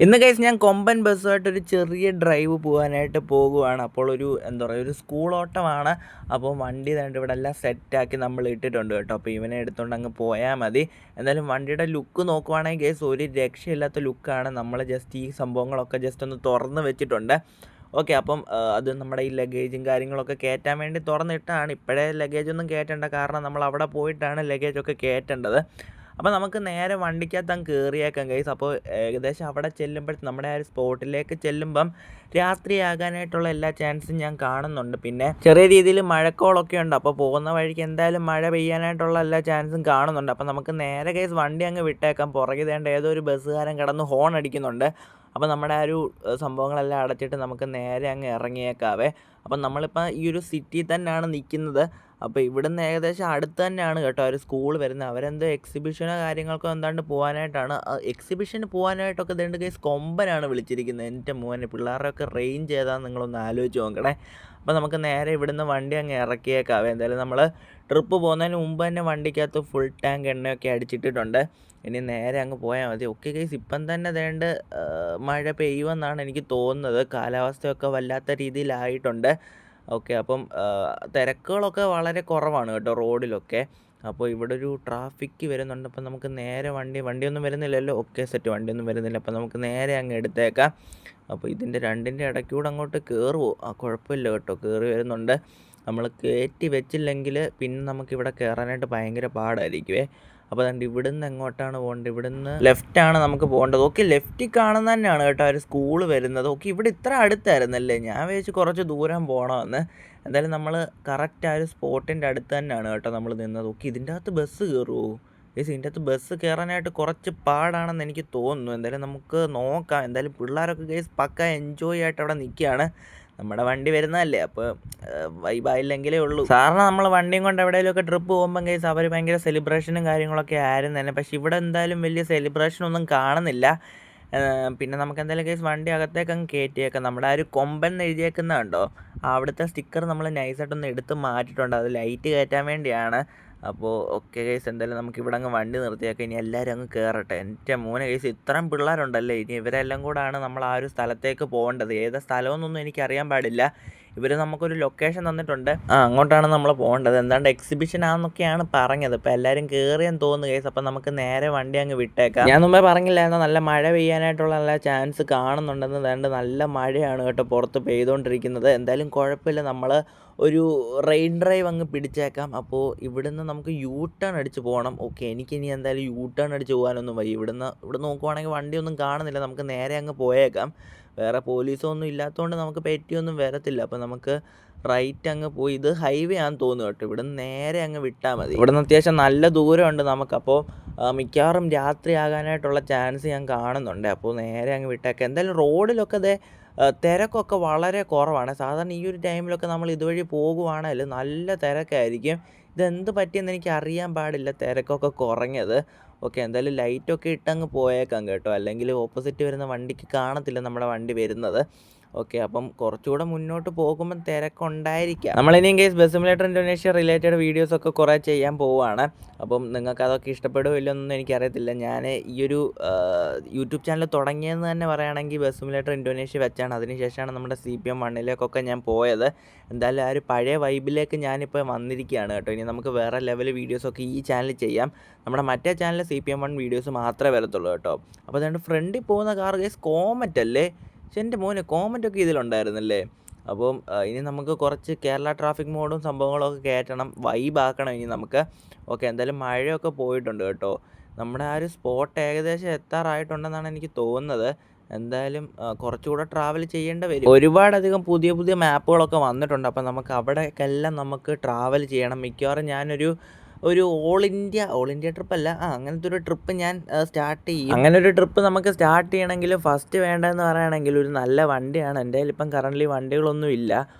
ഇന്ന് ഗൈസ് ഞാൻ കൊമ്പൻ ബസ്സുമായിട്ടൊരു ചെറിയ ഡ്രൈവ് പോകാനായിട്ട് പോകുവാണ്. അപ്പോൾ എന്താ പറയുക, ഒരു സ്കൂൾ ഓട്ടമാണ്. അപ്പോൾ വണ്ടി ദാണ്ട് ഇവിടെ എല്ലാം സെറ്റാക്കി നമ്മൾ ഇട്ടിട്ടുണ്ട് കേട്ടോ. അപ്പോൾ ഇവനെ എടുത്തുകൊണ്ട് അങ്ങ് പോയാൽ മതി. എന്തായാലും വണ്ടിയുടെ ലുക്ക് നോക്കുവാണെങ്കിൽ ഗൈസ് ഒരു രക്ഷയില്ലാത്ത ലുക്കാണ്. നമ്മൾ ജസ്റ്റ് ഈ സംഭവങ്ങളൊക്കെ ജസ്റ്റ് ഒന്ന് തുറന്ന് വെച്ചിട്ടുണ്ട്. ഓക്കെ, അപ്പം അത് നമ്മുടെ ഈ ലഗേജും കാര്യങ്ങളൊക്കെ കയറ്റാൻ വേണ്ടി തുറന്നിട്ടാണ്. ഇപ്പോഴേ ലഗേജൊന്നും കയറ്റേണ്ട, കാരണം നമ്മൾ അവിടെ പോയിട്ടാണ് ലഗേജൊക്കെ കയറ്റേണ്ടത്. അപ്പോൾ നമുക്ക് നേരെ വണ്ടിക്കകത്ത് അങ്ങ് കയറിയേക്കാം ഗൈസ്. അപ്പോൾ ഏകദേശം അവിടെ നമ്മുടെ ആ ഒരു സ്പോട്ടിലേക്ക് ചെല്ലുമ്പം രാത്രിയാകാനായിട്ടുള്ള എല്ലാ ചാൻസും ഞാൻ കാണുന്നുണ്ട്. പിന്നെ ചെറിയ രീതിയിൽ മഴക്കോളൊക്കെ ഉണ്ട്. അപ്പോൾ പോകുന്ന വഴിക്ക് എന്തായാലും മഴ പെയ്യാനായിട്ടുള്ള എല്ലാ ചാൻസും കാണുന്നുണ്ട്. അപ്പോൾ നമുക്ക് നേരെ ഗൈസ് വണ്ടി അങ്ങ് വിട്ടേക്കാം. പുറകെ വേണ്ട ഏതോ ഒരു ബസ്സുകാരൻ കിടന്ന് ഹോൺ അടിക്കുന്നുണ്ട്. അപ്പോൾ നമ്മുടെ ആ ഒരു സംഭവങ്ങളെല്ലാം അടച്ചിട്ട് നമുക്ക് നേരെ അങ്ങ് ഇറങ്ങിയേക്കാവേ. അപ്പം നമ്മളിപ്പോൾ ഈ ഒരു സിറ്റിയിൽ തന്നെയാണ് നിൽക്കുന്നത്. അപ്പോൾ ഇവിടുന്ന് ഏകദേശം അടുത്ത് തന്നെയാണ് കേട്ടോ ഒരു സ്കൂൾ വരുന്നത്. അവരെന്തോ എക്സിബിഷനോ കാര്യങ്ങൾക്കോ എന്താണ്ട് പോകാനായിട്ടാണ്. എക്സിബിഷന് പോകാനായിട്ടൊക്കെ ഇതേണ്ട കേസ് കൊമ്പനാണ് വിളിച്ചിരിക്കുന്നത്. എൻ്റെ മോനെ, പിള്ളേരുടെയൊക്കെ റേഞ്ച് ഏതാണെന്ന് നിങ്ങളൊന്ന് ആലോചിച്ച് നോക്കണേ. അപ്പോൾ നമുക്ക് നേരെ ഇവിടുന്ന് വണ്ടി അങ്ങ് ഇറക്കിയേക്കാവേ. എന്തായാലും നമ്മൾ ട്രിപ്പ് പോകുന്നതിന് മുമ്പ് തന്നെ വണ്ടിക്കകത്ത് ഫുൾ ടാങ്ക് എണ്ണയൊക്കെ അടിച്ചിട്ടിട്ടുണ്ട്. ഇനി നേരെ അങ്ങ് പോയാൽ മതി. ഓക്കെ ഗൈസ്, ഇപ്പം തന്നെ മഴ പെയ്യുമെന്നാണ് എനിക്ക് തോന്നുന്നത്. കാലാവസ്ഥയൊക്കെ വല്ലാത്ത രീതിയിലായിട്ടുണ്ട്. ഓക്കെ, അപ്പം തിരക്കുകളൊക്കെ വളരെ കുറവാണ് കേട്ടോ റോഡിലൊക്കെ. അപ്പോൾ ഇവിടെ ഒരു ട്രാഫിക്ക് വരുന്നുണ്ട്. അപ്പം നമുക്ക് നേരെ വണ്ടിയൊന്നും വരുന്നില്ലല്ലോ. ഓക്കെ സെറ്റ്, വണ്ടിയൊന്നും വരുന്നില്ല. അപ്പം നമുക്ക് നേരെ അങ്ങ് എടുത്തേക്കാം. അപ്പോൾ ഇതിൻ്റെ രണ്ടിൻ്റെ ഇടയ്ക്കൂടെ അങ്ങോട്ട് കയറുമോ? കുഴപ്പമില്ല കേട്ടോ, കയറി വരുന്നുണ്ട്. നമ്മൾ കയറ്റി വെച്ചില്ലെങ്കിൽ പിന്നെ നമുക്കിവിടെ കയറാനായിട്ട് ഭയങ്കര പാടായിരിക്കുമേ. അപ്പോൾ അതുകൊണ്ട് ഇവിടുന്ന് എങ്ങോട്ടാണ് പോകേണ്ടത്? ഇവിടുന്ന് ലെഫ്റ്റാണ് നമുക്ക് പോകേണ്ടത്. ഓക്കെ, ലെഫ്റ്റിൽ കാണുന്ന തന്നെയാണ് കേട്ടോ ഒരു സ്കൂൾ വരുന്നത്. ഓക്കെ, ഇവിടെ ഇത്ര അടുത്തായിരുന്നല്ലേ, ഞാൻ വിചാരിച്ച് കുറച്ച് ദൂരം പോകണമെന്ന്. എന്തായാലും നമ്മൾ കറക്റ്റ് ആ ഒരു സ്പോട്ടിൻ്റെ അടുത്ത് തന്നെയാണ് കേട്ടോ നമ്മൾ നിന്നത്. ഓക്കെ, ഇതിൻ്റെ അകത്ത് ബസ് കയറുമോ? ഇതിൻ്റെ അകത്ത് ബസ് കയറാനായിട്ട് കുറച്ച് പാടാണെന്ന് എനിക്ക് തോന്നുന്നു. എന്തായാലും നമുക്ക് നോക്കാം. എന്തായാലും പിള്ളേരൊക്കെ ഗൈസ് പക്ക എൻജോയ് ആയിട്ട് അവിടെ നിൽക്കുകയാണ്. നമ്മുടെ വണ്ടി വരുന്നതല്ലേ, അപ്പോൾ വൈബായില്ലെങ്കിലേ ഉള്ളൂ. സാറിന് നമ്മൾ വണ്ടിയും കൊണ്ട് എവിടെയെങ്കിലുമൊക്കെ ട്രിപ്പ് പോകുമ്പം കേസ് അവർ ഭയങ്കര സെലിബ്രേഷനും കാര്യങ്ങളൊക്കെ ആയിരുന്നു തന്നെ. പക്ഷേ ഇവിടെ എന്തായാലും വലിയ സെലിബ്രേഷനൊന്നും കാണുന്നില്ല. പിന്നെ നമുക്ക് എന്തായാലും കേസ് വണ്ടി അകത്തേക്ക് അങ്ങ് കയറ്റിയേക്കാം. നമ്മുടെ ആ ഒരു കൊമ്പൻ എന്ന് എഴുതിയേക്കുന്നത് കണ്ടോ, അവിടുത്തെ സ്റ്റിക്കർ നമ്മൾ നൈസായിട്ടൊന്ന് എടുത്ത് മാറ്റിയിട്ടുണ്ട്. അത് ലൈറ്റ് കയറ്റാൻ വേണ്ടിയാണ്. അപ്പോൾ ഓക്കെ കേസ്, എന്തായാലും നമുക്ക് ഇവിടെ അങ്ങ് വണ്ടി നിർത്തിയേക്കാം. ഇനി എല്ലാവരും അങ്ങ് കയറട്ടെ. എൻ്റെ മോനെ കേസ്, ഇത്രയും പിള്ളേരുണ്ടല്ലേ. ഇനി ഇവരെല്ലാം കൂടാണ് നമ്മൾ ആ ഒരു സ്ഥലത്തേക്ക് പോകേണ്ടത്. ഏത് സ്ഥലമെന്നൊന്നും എനിക്കറിയാൻ പാടില്ല. ഇവർ നമുക്കൊരു ലൊക്കേഷൻ തന്നിട്ടുണ്ട്. അങ്ങോട്ടാണ് നമ്മൾ പോകേണ്ടത്. എന്താണ്ട് എക്സിബിഷൻ ആണെന്നൊക്കെയാണ് പറഞ്ഞത്. ഇപ്പോൾ എല്ലാവരും കയറിയെന്ന് തോന്നുന്നു കേസ്. അപ്പം നമുക്ക് നേരെ വണ്ടി അങ്ങ് വിട്ടേക്കാം. ഞാൻ മുമ്പേ പറഞ്ഞില്ലായിരുന്നു നല്ല മഴ പെയ്യാനായിട്ടുള്ള നല്ല ചാൻസ് കാണുന്നുണ്ടെന്ന്. വേണ്ട നല്ല മഴയാണ് കേട്ടോ പുറത്ത് പെയ്തുകൊണ്ടിരിക്കുന്നത്. എന്തായാലും കുഴപ്പമില്ല, നമ്മൾ ഒരു റെയിൻ ഡ്രൈവ് അങ്ങ് പിടിച്ചേക്കാം. അപ്പോൾ ഇവിടുന്ന് നമുക്ക് യൂ ടേൺ അടിച്ച് പോകണം. ഓക്കെ, എനിക്കിനി എന്തായാലും യൂ ടേൺ അടിച്ച് പോകാനൊന്നും വയ്യ. ഇവിടെ നോക്കുവാണെങ്കിൽ വണ്ടിയൊന്നും കാണുന്നില്ല. നമുക്ക് നേരെ അങ്ങ് പോയേക്കാം. വേറെ പോലീസൊന്നും ഇല്ലാത്തതുകൊണ്ട് നമുക്ക് പറ്റിയൊന്നും വരത്തില്ല. അപ്പോൾ നമുക്ക് റൈറ്റ് അങ്ങ് പോയി, ഇത് ഹൈവേ ആണെന്ന് തോന്നുന്നു കേട്ടോ. ഇവിടുന്ന് നേരെ അങ്ങ് വിട്ടാൽ മതി. ഇവിടുന്ന് അത്യാവശ്യം നല്ല ദൂരമുണ്ട് നമുക്കപ്പോൾ മിക്കവാറും രാത്രി ആകാനായിട്ടുള്ള ചാൻസ് ഞാൻ കാണുന്നുണ്ട്. അപ്പോൾ നേരെ അങ്ങ് വിട്ടേക്കാം. എന്തായാലും റോഡിലൊക്കെ തിരക്കൊക്കെ വളരെ കുറവാണ്. സാധാരണ ഈ ഒരു ടൈമിലൊക്കെ നമ്മൾ ഇതുവഴി പോകുവാണെങ്കിൽ നല്ല തിരക്കായിരിക്കും. ഇതെന്ത് പറ്റിയെന്ന് എനിക്ക് അറിയാൻ പാടില്ല, തിരക്കൊക്കെ കുറഞ്ഞത്. ഓക്കെ, എന്തായാലും ലൈറ്റൊക്കെ ഇട്ടങ്ങ് പോയേക്കാം കേട്ടോ, അല്ലെങ്കിൽ ഓപ്പോസിറ്റ് വരുന്ന വണ്ടിക്ക് കാണത്തില്ല നമ്മുടെ വണ്ടി വരുന്നത്. ഓക്കെ, അപ്പം കുറച്ചുകൂടെ മുന്നോട്ട് പോകുമ്പം തിരക്കുണ്ടായിരിക്കാം. നമ്മളിനിയും കേസ് ബസ് സിമുലേറ്റർ ഇന്തോനേഷ്യ റിലേറ്റഡ് വീഡിയോസൊക്കെ കുറേ ചെയ്യാൻ പോവുകയാണ്. അപ്പം നിങ്ങൾക്ക് അതൊക്കെ ഇഷ്ടപ്പെടുമോ ഇല്ലെന്നൊന്നും എനിക്കറിയത്തില്ല. ഞാൻ ഈ ഒരു യൂട്യൂബ് ചാനൽ തുടങ്ങിയെന്ന് തന്നെ പറയുകയാണെങ്കിൽ ബസ് സിമുലേറ്റർ ഇന്തോനേഷ്യ വെച്ചാണ്. അതിനുശേഷമാണ് നമ്മുടെ CPM 1 ഞാൻ പോയത്. എന്തായാലും ആ ഒരു പഴയ വൈബിലേക്ക് ഞാനിപ്പോൾ വന്നിരിക്കുകയാണ് കേട്ടോ. ഇനി നമുക്ക് വേറെ ലെവൽ വീഡിയോസൊക്കെ ഈ ചാനൽ ചെയ്യാം. നമ്മുടെ മറ്റേ ചാനൽ CPM 1 വീഡിയോസ് മാത്രമേ വരത്തുള്ളൂ കേട്ടോ. അപ്പോൾ അതുകൊണ്ട് ഫ്രണ്ടിൽ പോകുന്ന കാർ കേസ് കോമറ്റ് അല്ലേ. പക്ഷെ എൻ്റെ മോനെ, കോമൻ്റൊക്കെ ഇതിലുണ്ടായിരുന്നല്ലേ. അപ്പം ഇനി നമുക്ക് കുറച്ച് കേരള ട്രാഫിക് മോഡും സംഭവങ്ങളൊക്കെ കയറ്റണം, വൈബാക്കണം ഇനി നമുക്ക്. ഓക്കെ, എന്തായാലും മഴയൊക്കെ പോയിട്ടുണ്ട് കേട്ടോ. നമ്മുടെ ആ ഒരു സ്പോട്ട് ഏകദേശം എത്താറായിട്ടുണ്ടെന്നാണ് എനിക്ക് തോന്നുന്നത്. എന്തായാലും കുറച്ചുകൂടെ ട്രാവൽ ചെയ്യേണ്ടി വരും. ഒരുപാടധികം പുതിയ പുതിയ മാപ്പുകളൊക്കെ വന്നിട്ടുണ്ട്. അപ്പം നമുക്ക് അവിടേക്കെല്ലാം നമുക്ക് ട്രാവൽ ചെയ്യണം. മിക്കവാറും ഞാനൊരു ഓൾ ഇന്ത്യ ട്രിപ്പല്ല, അങ്ങനത്തെ ഒരു ട്രിപ്പ് ഞാൻ സ്റ്റാർട്ട് ചെയ്യും. അങ്ങനെ ഒരു ട്രിപ്പ് നമുക്ക് സ്റ്റാർട്ട് ചെയ്യണമെങ്കിൽ ഫസ്റ്റ് വേണ്ടതെന്ന് പറയുകയാണെങ്കിൽ ഒരു നല്ല വണ്ടിയാണ്. എൻ്റെ കയ്യിൽ ഇപ്പം കറൻ്റ്ലി വണ്ടികളൊന്നും ഇല്ല.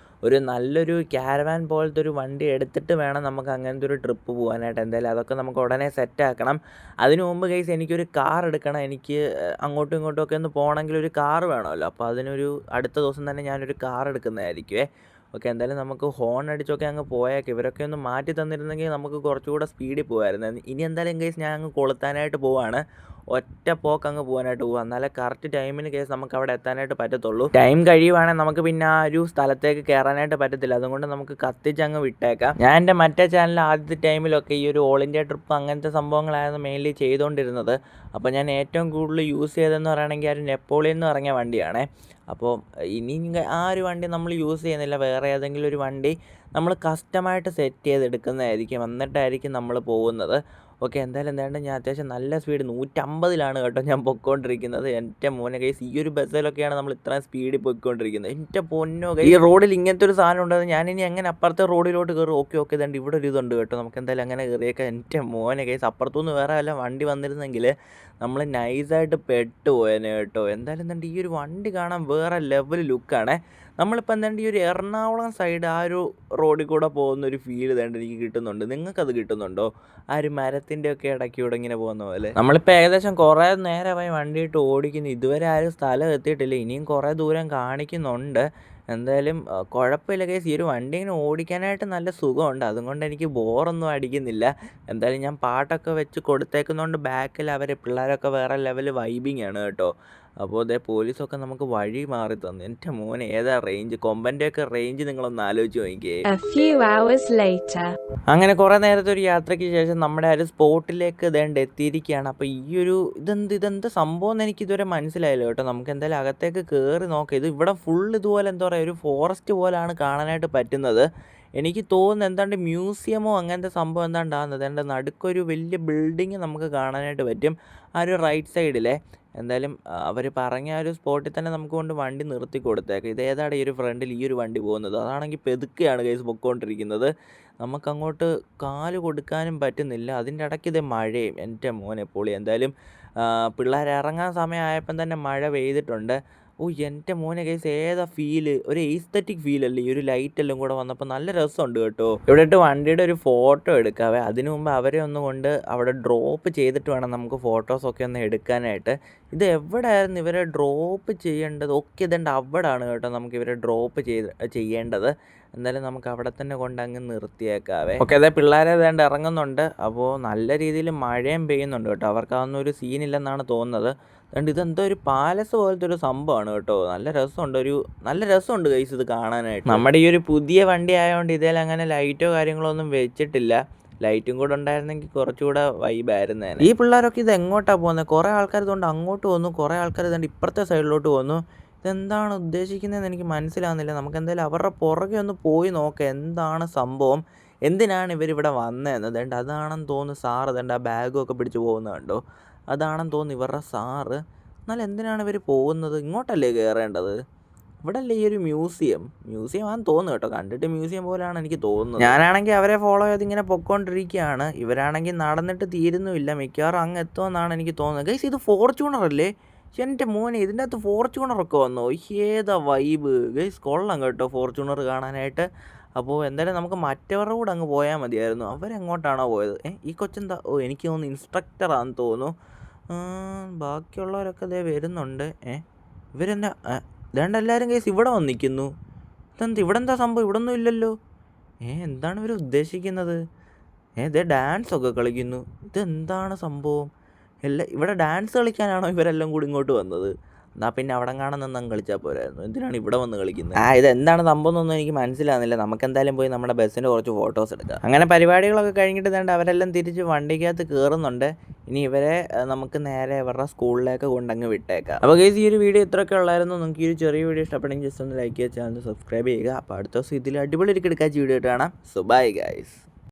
ഒരു നല്ലൊരു ക്യാരവാൻ പോലത്തെ ഒരു വണ്ടി എടുത്തിട്ട് വേണം നമുക്ക് അങ്ങനത്തെ ഒരു ട്രിപ്പ് പോകാനായിട്ട്. എന്തായാലും അതൊക്കെ നമുക്ക് ഉടനെ സെറ്റാക്കണം. അതിനു മുമ്പ് ഗൈസ് എനിക്കൊരു കാർ എടുക്കണം. എനിക്ക് അങ്ങോട്ടും ഇങ്ങോട്ടും ഒക്കെ ഒന്ന് പോകണമെങ്കിൽ ഒരു കാർ വേണമല്ലോ. അപ്പോൾ അതിനൊരു അടുത്ത ദിവസം തന്നെ ഞാനൊരു കാർ എടുക്കുന്നതായിരിക്കുമേ. ഓക്കെ, എന്തായാലും നമുക്ക് ഹോൺ അടിച്ചൊക്കെ അങ്ങ് പോയേക്കാം. ഇവരൊക്കെ ഒന്ന് മാറ്റി തന്നിരുന്നെങ്കിൽ നമുക്ക് കുറച്ചുകൂടെ സ്പീഡിൽ പോകുമായിരുന്നു. ഇനി എന്തായാലും ഗൈസ് ഞാൻ അങ്ങ് കൊളുത്താനായിട്ട് പോവാണ്. ഒറ്റ പോക്ക് അങ്ങ് പോകാനായിട്ട് പോകുക. എന്നാലേ കറക്റ്റ് ടൈമിന് കേസ് നമുക്ക് അവിടെ എത്താനായിട്ട് പറ്റത്തുള്ളൂ. ടൈം കഴിയുവാണെങ്കിൽ നമുക്ക് പിന്നെ ആ ഒരു സ്ഥലത്തേക്ക് കയറാനായിട്ട് പറ്റത്തില്ല. അതുകൊണ്ട് നമുക്ക് കത്തിച്ചങ്ങ് വിട്ടേക്കാം. ഞാൻ എൻ്റെ മറ്റേ ചാനൽ ആദ്യത്തെ ടൈമിലൊക്കെ ഈ ഒരു ഓൾ ഇന്ത്യ ട്രിപ്പ് അങ്ങനത്തെ സംഭവങ്ങളായിരുന്നു മെയിൻലി ചെയ്തുകൊണ്ടിരുന്നത്. അപ്പോൾ ഞാൻ ഏറ്റവും കൂടുതൽ യൂസ് ചെയ്തതെന്ന് പറയുകയാണെങ്കിൽ ആ ഒരു നെപ്പോളിയൻ എന്ന് പറഞ്ഞ വണ്ടിയാണേ. അപ്പോൾ ഇനി ആ ഒരു വണ്ടി നമ്മൾ യൂസ് ചെയ്യുന്നില്ല. വേറെ ഏതെങ്കിലും ഒരു വണ്ടി നമ്മൾ കസ്റ്റമായിട്ട് സെറ്റ് ചെയ്തെടുക്കുന്നതായിരിക്കും. എന്നിട്ടായിരിക്കും നമ്മൾ പോകുന്നത്. ഓക്കെ, എന്തായാലും ഞാൻ അത്യാവശ്യം നല്ല സ്പീഡ് 150-ലാണ് കേട്ടോ ഞാൻ പൊയ്ക്കൊണ്ടിരിക്കുന്നത്. എൻ്റെ മോനെ ഗൈസ്, ഈ ഒരു ബസ്സിലൊക്കെയാണ് നമ്മൾ ഇത്രയും സ്പീഡിൽ പൊയ്ക്കൊണ്ടിരിക്കുന്നത്. എൻ്റെ പൊന്നോ ഗൈസ്, ഈ റോഡിൽ ഇങ്ങനത്തെ ഒരു സാധനം ഉണ്ടെന്ന് ഞാനിനി എങ്ങനെ അപ്പുറത്തെ റോഡിലോട്ട് കയറും? ഓക്കെ ഇതുണ്ട്, ഇവിടെ ഒരു ഇതുണ്ട് കേട്ടോ. നമുക്ക് എന്തായാലും അങ്ങനെ കയറിയേക്കാം. എൻ്റെ മോനെ ഗൈസ്, അപ്പുറത്തുനിന്ന് വേറെ വല്ല വണ്ടി വന്നിരുന്നെങ്കിൽ നമ്മൾ നൈസായിട്ട് പെട്ടുപോയേനെ കേട്ടോ. എന്തായാലും ഈ ഒരു വണ്ടി കാണാൻ വേറെ ലെവൽ ലുക്കാണ്. നമ്മളിപ്പോൾ ഈ ഒരു എറണാകുളം സൈഡ് ആ ഒരു റോഡിൽ കൂടെ പോകുന്നൊരു ഫീൽ എനിക്ക് കിട്ടുന്നുണ്ട്. നിങ്ങൾക്കത് കിട്ടുന്നുണ്ടോ? ആ ഒരു മരത്തിൻ്റെയൊക്കെ ഇടയ്ക്കൂടെ ഇങ്ങനെ പോകുന്ന പോലെ. നമ്മളിപ്പോൾ ഏകദേശം കുറേ നേരമായി വണ്ടിയിട്ട് ഓടിക്കുന്നു. ഇതുവരെ ആരും സ്ഥലം എത്തിയിട്ടില്ല. ഇനിയും കുറേ ദൂരം കാണിക്കുന്നുണ്ട്. എന്തായാലും കുഴപ്പമില്ല ഗൈസ്, ഈ ഒരു വണ്ടി ഇങ്ങനെ ഓടിക്കാനായിട്ട് നല്ല സുഖമുണ്ട്. അതുകൊണ്ട് എനിക്ക് ബോറൊന്നും അടിക്കുന്നില്ല. എന്തായാലും ഞാൻ പാട്ടൊക്കെ വെച്ച് കൊടുത്തേക്കുന്നതുകൊണ്ട് ബാക്കിൽ പിള്ളേരൊക്കെ വേറെ ലെവൽ വൈബിങ് ആണ് കേട്ടോ. അപ്പോൾ പോലീസൊക്കെ നമുക്ക് വഴി മാറി തന്നു. എൻ്റെ മോനെ, ഏതാ റേഞ്ച്, കൊമ്പൻ്റെയൊക്കെ റേഞ്ച് നിങ്ങളൊന്ന് ആലോചിച്ച് നോക്കിയേ. അങ്ങനെ കുറേ നേരത്തെ ഒരു യാത്രയ്ക്ക് ശേഷം നമ്മുടെ ആ ഒരു സ്പോട്ടിലേക്ക് എത്തിയിരിക്കുകയാണ്. അപ്പോൾ ഈ ഒരു ഇതെന്ത് സംഭവം എന്ന് എനിക്ക് ഇതുവരെ മനസ്സിലായില്ല കേട്ടോ. നമുക്ക് എന്തായാലും അകത്തേക്ക് കയറി നോക്കാം. ഇത് ഇവിടെ ഫുൾ ഇതുപോലെ എന്താ പറയുക, ഒരു ഫോറസ്റ്റ് പോലെയാണ് കാണാനായിട്ട് പറ്റുന്നത്. എനിക്ക് തോന്നുന്നു മ്യൂസിയമോ അങ്ങനത്തെ സംഭവം എന്താണ്ടാകുന്നത്. എൻ്റെ നടുക്കൊരു വലിയ ബിൽഡിങ് നമുക്ക് കാണാനായിട്ട് പറ്റും ആ ഒരു റൈറ്റ് സൈഡിലെ. എന്തായാലും അവർ പറഞ്ഞ ആ ഒരു സ്പോട്ടിൽ തന്നെ നമുക്ക് കൊണ്ട് വണ്ടി നിർത്തി കൊടുത്തേക്കാം. ഇതേതാണ് ഈ ഒരു ഫ്രണ്ടിൽ ഈ ഒരു വണ്ടി പോകുന്നത്. അതാണെങ്കിൽ പെതുക്കെയാണ് കേസ് പൊയ്ക്കൊണ്ടിരിക്കുന്നത്. നമുക്കങ്ങോട്ട് കാല് കൊടുക്കാനും പറ്റുന്നില്ല. അതിൻ്റെ ഇടയ്ക്ക് മഴയും. എൻ്റെ മോനെ പൊളി. എന്തായാലും പിള്ളേർ ഇറങ്ങാൻ സമയമായപ്പം തന്നെ മഴ പെയ്തിട്ടുണ്ട്. എൻ്റെ മോനെ കേസ്, ഏതാ ഫീല്, ഒരു എസ്തെറ്റിക് ഫീലല്ലേ ഈ ഒരു ലൈറ്റെല്ലാം കൂടെ വന്നപ്പോൾ. നല്ല രസമുണ്ട് കേട്ടോ. ഇവിടെ ഇട്ട് വണ്ടിയുടെ ഒരു ഫോട്ടോ എടുക്കാവേ. അതിനു മുമ്പ് അവരെ കൊണ്ട് അവിടെ ഡ്രോപ്പ് ചെയ്തിട്ട് വേണം നമുക്ക് ഫോട്ടോസൊക്കെ ഒന്ന് എടുക്കാനായിട്ട്. ഇത് എവിടെയായിരുന്നു ഇവരെ ഡ്രോപ്പ് ചെയ്യേണ്ടത്? ഓക്കെ, ഇതുണ്ട്, അവിടെയാണ് കേട്ടോ നമുക്ക് ഇവരെ ഡ്രോപ്പ് ചെയ്യേണ്ടത്. എന്തായാലും നമുക്ക് അവിടെ തന്നെ കൊണ്ട് അങ്ങ് നിർത്തിയേക്കാവേ. ഓക്കെ, പിള്ളേരെ ഇറങ്ങുന്നുണ്ട്. അപ്പോൾ നല്ല രീതിയിൽ മഴയും പെയ്യുന്നുണ്ട് കേട്ടോ. അവർക്ക് അതൊന്നും ഒരു സീനില്ലെന്നാണ് തോന്നുന്നത്. അതുകൊണ്ട് ഇതെന്തോ ഒരു പാലസ് പോലത്തെ ഒരു സംഭവമാണ് കേട്ടോ. നല്ല രസമുണ്ട് ഗൈസ് ഇത് കാണാനായിട്ട്. നമ്മുടെ ഈ ഒരു പുതിയ വണ്ടി ആയതുകൊണ്ട് ഇതിൽ അങ്ങനെ ലൈറ്റോ കാര്യങ്ങളോ ഒന്നും വെച്ചിട്ടില്ല. ലൈറ്റും കൂടെ ഉണ്ടായിരുന്നെങ്കിൽ കുറച്ചുകൂടെ വൈബായിരുന്നേ. ഈ പിള്ളേരൊക്കെ ഇത് എങ്ങോട്ടാണ് പോകുന്നത്? കുറേ ആൾക്കാർ ഇതുകൊണ്ട് അങ്ങോട്ട് പോകുന്നു, കുറേ ആൾക്കാർ ഇതുകൊണ്ട് ഇപ്പുറത്തെ സൈഡിലോട്ട് പോകുന്നു. ഇതെന്താണ് ഉദ്ദേശിക്കുന്നതെന്ന് എനിക്ക് മനസ്സിലാവുന്നില്ല. നമുക്ക് എന്തായാലും അവരുടെ പുറകെ ഒന്ന് പോയി നോക്കാം എന്താണ് സംഭവം, എന്തിനാണ് ഇവരിവിടെ വന്നതെന്ന്. അതാണെന്ന് തോന്നുന്നു സാറ് ആ ബാഗും ഒക്കെ പിടിച്ച് പോകുന്നത് കണ്ടോ. അതാണെന്ന് തോന്നുന്നു ഇവരുടെ സാറ്. എന്നാൽ എന്തിനാണ് ഇവർ പോകുന്നത്? ഇങ്ങോട്ടല്ലേ കയറേണ്ടത്? ഇവിടെ അല്ലേ ഈ ഒരു മ്യൂസിയം ആണെന്ന് തോന്നുന്നു കേട്ടോ. കണ്ടിട്ട് മ്യൂസിയം പോലെയാണ് എനിക്ക് തോന്നുന്നത്. ഞാനാണെങ്കിൽ അവരെ ഫോളോ ചെയ്ത് ഇങ്ങനെ പൊയ്ക്കൊണ്ടിരിക്കുകയാണ്. ഇവരാണെങ്കിൽ നടന്നിട്ട് തീരുന്നുമില്ല. മിക്കവാറും അങ്ങ് എത്തുമെന്നാണ് എനിക്ക് തോന്നുന്നത്. ഗൈസ്, ഇത് ഫോർച്യൂണർ അല്ലേ? എൻ്റെ മോനെ, ഇതിൻ്റെ അകത്ത് ഫോർച്യൂണറൊക്കെ വന്നോ? ഏതാ വൈബ് ഗൈസ്, കൊള്ളാം കേട്ടോ ഫോർച്യൂണർ കാണാനായിട്ട്. അപ്പോൾ എന്തായാലും നമുക്ക് മറ്റവരുടെ കൂടെ അങ്ങ് പോയാൽ മതിയായിരുന്നു. അവരെങ്ങോട്ടാണോ പോയത്? ഈ കൊച്ചെന്താ? എനിക്ക് തോന്നുന്നു ഇൻസ്ട്രക്ടറാണെന്ന് തോന്നുന്നു. ബാക്കിയുള്ളവരൊക്കെ വരുന്നുണ്ട്. ഇവരെന്നാ എല്ലാവരും കേസ് ഇവിടെ വന്ന് നിൽക്കുന്നു. ഇവിടെ എന്താ സംഭവം? ഇവിടെ ഒന്നും ഇല്ലല്ലോ. എന്താണ് ഇവർ ഉദ്ദേശിക്കുന്നത്? ഡാൻസൊക്കെ കളിക്കുന്നു. ഇതെന്താണ് സംഭവം? ഇവിടെ ഡാൻസ് കളിക്കാനാണോ ഇവരെല്ലാം കൂടി ഇങ്ങോട്ട് വന്നത്? എന്നാൽ പിന്നെ അവിടെ നിന്ന് കളിച്ചാൽ പോരായിരുന്നു. എന്തിനാണ് ഇവിടെ വന്ന് കളിക്കുന്നത്? ഇതെന്താണ് സംഭവം എന്നൊന്നും എനിക്ക് മനസ്സിലാകുന്നില്ല. നമുക്കെന്തായാലും പോയി നമ്മുടെ ബസ്സിൻ്റെ കുറച്ച് ഫോട്ടോസ് എടുക്കാം. അങ്ങനെ പരിപാടികളൊക്കെ കഴിഞ്ഞിട്ട് അവരെല്ലാം തിരിച്ച് വണ്ടിക്കകത്ത് കയറുന്നുണ്ട്. ഇനി ഇവരെ നമുക്ക് നേരെ അവരുടെ സ്കൂളിലേക്ക് കൊണ്ടങ്ങ് വിട്ടേക്കാം. അപ്പോൾ ഗൈസ്, ഈ ഒരു വീഡിയോ ഇത്രയൊക്കെ ഉള്ളായിരുന്നു. നിങ്ങൾക്ക് ഈ ഒരു ചെറിയ വീഡിയോ ഇഷ്ടപ്പെടുമെങ്കിൽ ജസ്റ്റ് ഒന്ന് ലൈക്ക് ചെയ്യുക, ചാനൽ സബ്സ്ക്രൈബ് ചെയ്യുക. അപ്പോൾ അടുത്ത ദിവസം ഇതിൽ അടിപൊളി ഒരു കിടക്കാച്ച വീഡിയോ ആയിട്ട് കാണാം. So bye guys.